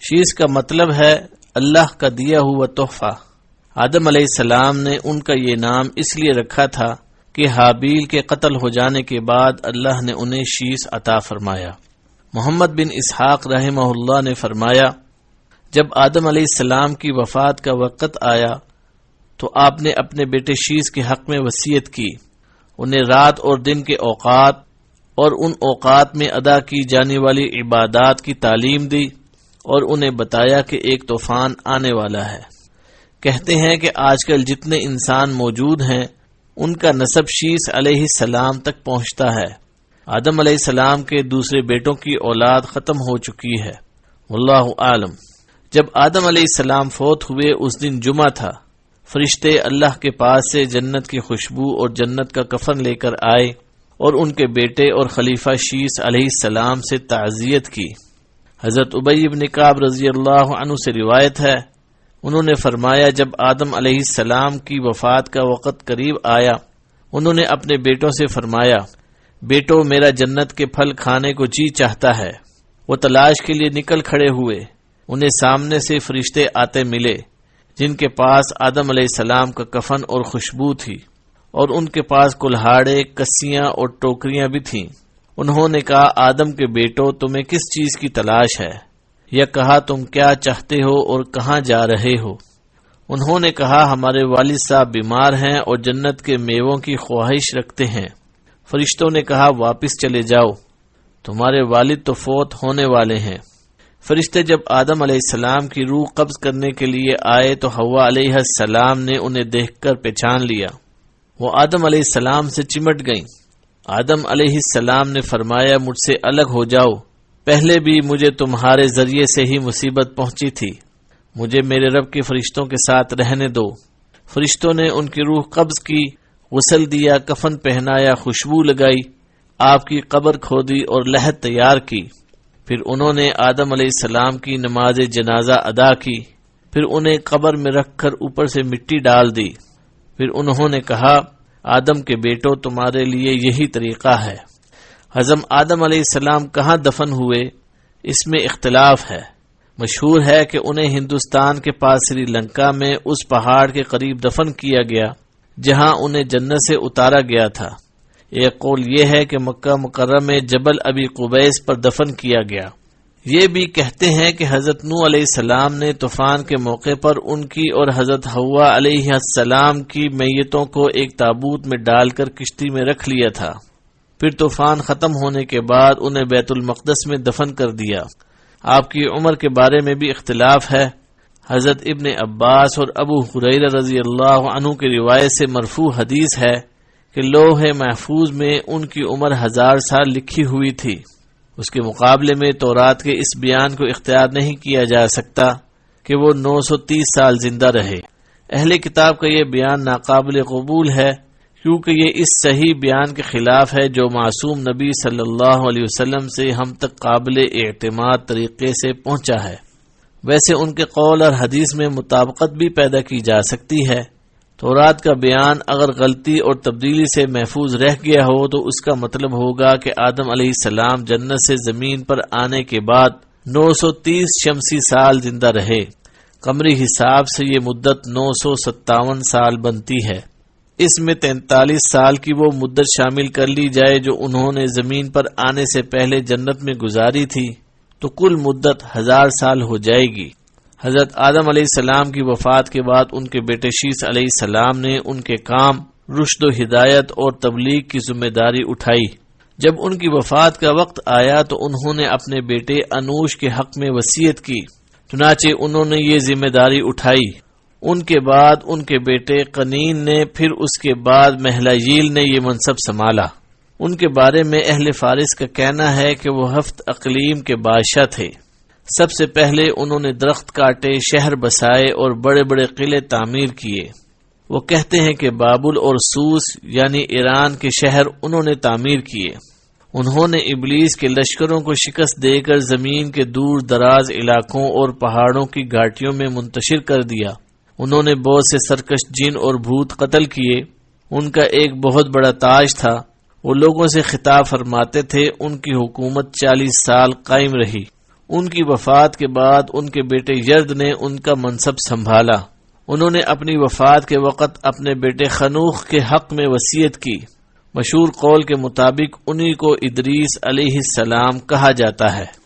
She's کا مطلب ہے اللہ کا دیا ہوا تحفہ۔ آدم علیہ السلام نے ان کا یہ نام اس لیے رکھا تھا کہ حابیل کے قتل ہو جانے کے بعد اللہ نے انہیں شیز عطا فرمایا۔ محمد بن اسحاق رحمہ اللہ نے فرمایا، جب آدم علیہ السلام کی وفات کا وقت آیا تو آپ نے اپنے بیٹے شیز کے حق میں وصیت کی، انہیں رات اور دن کے اوقات اور ان اوقات میں ادا کی جانے والی عبادات کی تعلیم دی اور انہیں بتایا کہ ایک طوفان آنے والا ہے۔ کہتے ہیں کہ آج کل جتنے انسان موجود ہیں ان کا نسب شیز علیہ السلام تک پہنچتا ہے۔ آدم علیہ السلام کے دوسرے بیٹوں کی اولاد ختم ہو چکی ہے، واللہ عالم۔ جب آدم علیہ السلام فوت ہوئے اس دن جمعہ تھا، فرشتے اللہ کے پاس سے جنت کی خوشبو اور جنت کا کفن لے کر آئے اور ان کے بیٹے اور خلیفہ شیس علیہ السلام سے تعزیت کی۔ حضرت ابی بن کعب رضی اللہ عنہ سے روایت ہے، انہوں نے فرمایا جب آدم علیہ السلام کی وفات کا وقت قریب آیا، انہوں نے اپنے بیٹوں سے فرمایا، بیٹو میرا جنت کے پھل کھانے کو جی چاہتا ہے۔ وہ تلاش کے لیے نکل کھڑے ہوئے، انہیں سامنے سے فرشتے آتے ملے جن کے پاس آدم علیہ السلام کا کفن اور خوشبو تھی، اور ان کے پاس کلہاڑے، کسیاں اور ٹوکریاں بھی تھیں۔ انہوں نے کہا، آدم کے بیٹو تمہیں کس چیز کی تلاش ہے؟ یا کہا تم کیا چاہتے ہو اور کہاں جا رہے ہو؟ انہوں نے کہا، ہمارے والد صاحب بیمار ہیں اور جنت کے میووں کی خواہش رکھتے ہیں۔ فرشتوں نے کہا، واپس چلے جاؤ، تمہارے والد تو فوت ہونے والے ہیں۔ فرشتے جب آدم علیہ السلام کی روح قبض کرنے کے لیے آئے تو حوا علیہ السلام نے انہیں دیکھ کر پہچان لیا، وہ آدم علیہ السلام سے چمٹ گئیں۔ آدم علیہ السلام نے فرمایا، مجھ سے الگ ہو جاؤ، پہلے بھی مجھے تمہارے ذریعے سے ہی مصیبت پہنچی تھی، مجھے میرے رب کے فرشتوں کے ساتھ رہنے دو۔ فرشتوں نے ان کی روح قبض کی، غسل دیا، کفن پہنایا، خوشبو لگائی، آپ کی قبر کھودی اور لحد تیار کی۔ پھر انہوں نے آدم علیہ السلام کی نماز جنازہ ادا کی، پھر انہیں قبر میں رکھ کر اوپر سے مٹی ڈال دی۔ پھر انہوں نے کہا، آدم کے بیٹو تمہارے لیے یہی طریقہ ہے۔ حضرت آدم علیہ السلام کہاں دفن ہوئے اس میں اختلاف ہے۔ مشہور ہے کہ انہیں ہندوستان کے پاس سری لنکا میں اس پہاڑ کے قریب دفن کیا گیا جہاں انہیں جنت سے اتارا گیا تھا۔ ایک قول یہ ہے کہ مکہ مکرمہ میں جبل ابی قبیس پر دفن کیا گیا۔ یہ بھی کہتے ہیں کہ حضرت نوح علیہ السلام نے طوفان کے موقع پر ان کی اور حضرت حوا علیہ السلام کی میتوں کو ایک تابوت میں ڈال کر کشتی میں رکھ لیا تھا، پھر طوفان ختم ہونے کے بعد انہیں بیت المقدس میں دفن کر دیا۔ آپ کی عمر کے بارے میں بھی اختلاف ہے۔ حضرت ابن عباس اور ابو ہریرہ رضی اللہ عنہ کی روایت سے مرفوع حدیث ہے کہ لوح محفوظ میں ان کی عمر 1000 سال لکھی ہوئی تھی۔ اس کے مقابلے میں تورات کے اس بیان کو اختیار نہیں کیا جا سکتا کہ وہ 930 سال زندہ رہے۔ اہل کتاب کا یہ بیان ناقابل قبول ہے کیونکہ یہ اس صحیح بیان کے خلاف ہے جو معصوم نبی صلی اللہ علیہ وسلم سے ہم تک قابل اعتماد طریقے سے پہنچا ہے۔ ویسے ان کے قول اور حدیث میں مطابقت بھی پیدا کی جا سکتی ہے۔ تورات کا بیان اگر غلطی اور تبدیلی سے محفوظ رہ گیا ہو تو اس کا مطلب ہوگا کہ آدم علیہ السلام جنت سے زمین پر آنے کے بعد 930 شمسی سال زندہ رہے۔ قمری حساب سے یہ مدت 957 سال بنتی ہے۔ اس میں 43 سال کی وہ مدت شامل کر لی جائے جو انہوں نے زمین پر آنے سے پہلے جنت میں گزاری تھی تو کل مدت 1000 سال ہو جائے گی۔ حضرت آدم علیہ السلام کی وفات کے بعد ان کے بیٹے شیس علیہ السلام نے ان کے کام، رشد و ہدایت اور تبلیغ کی ذمہ داری اٹھائی۔ جب ان کی وفات کا وقت آیا تو انہوں نے اپنے بیٹے انوش کے حق میں وصیت کی، چنانچہ انہوں نے یہ ذمہ داری اٹھائی۔ ان کے بعد ان کے بیٹے قنین نے، پھر اس کے بعد مہلائیل نے یہ منصب سنبھالا۔ ان کے بارے میں اہل فارس کا کہنا ہے کہ وہ 7 اقلیم کے بادشاہ تھے۔ سب سے پہلے انہوں نے درخت کاٹے، شہر بسائے اور بڑے بڑے قلعے تعمیر کیے۔ وہ کہتے ہیں کہ بابل اور سوس یعنی ایران کے شہر انہوں نے تعمیر کیے۔ انہوں نے ابلیس کے لشکروں کو شکست دے کر زمین کے دور دراز علاقوں اور پہاڑوں کی گھاٹیوں میں منتشر کر دیا۔ انہوں نے بہت سے سرکش جن اور بھوت قتل کیے۔ ان کا ایک بہت بڑا تاج تھا۔ وہ لوگوں سے خطاب فرماتے تھے۔ ان کی حکومت 40 سال قائم رہی۔ ان کی وفات کے بعد ان کے بیٹے یرد نے ان کا منصب سنبھالا۔ انہوں نے اپنی وفات کے وقت اپنے بیٹے خنوخ کے حق میں وصیت کی۔ مشہور قول کے مطابق انہی کو ادریس علیہ السلام کہا جاتا ہے۔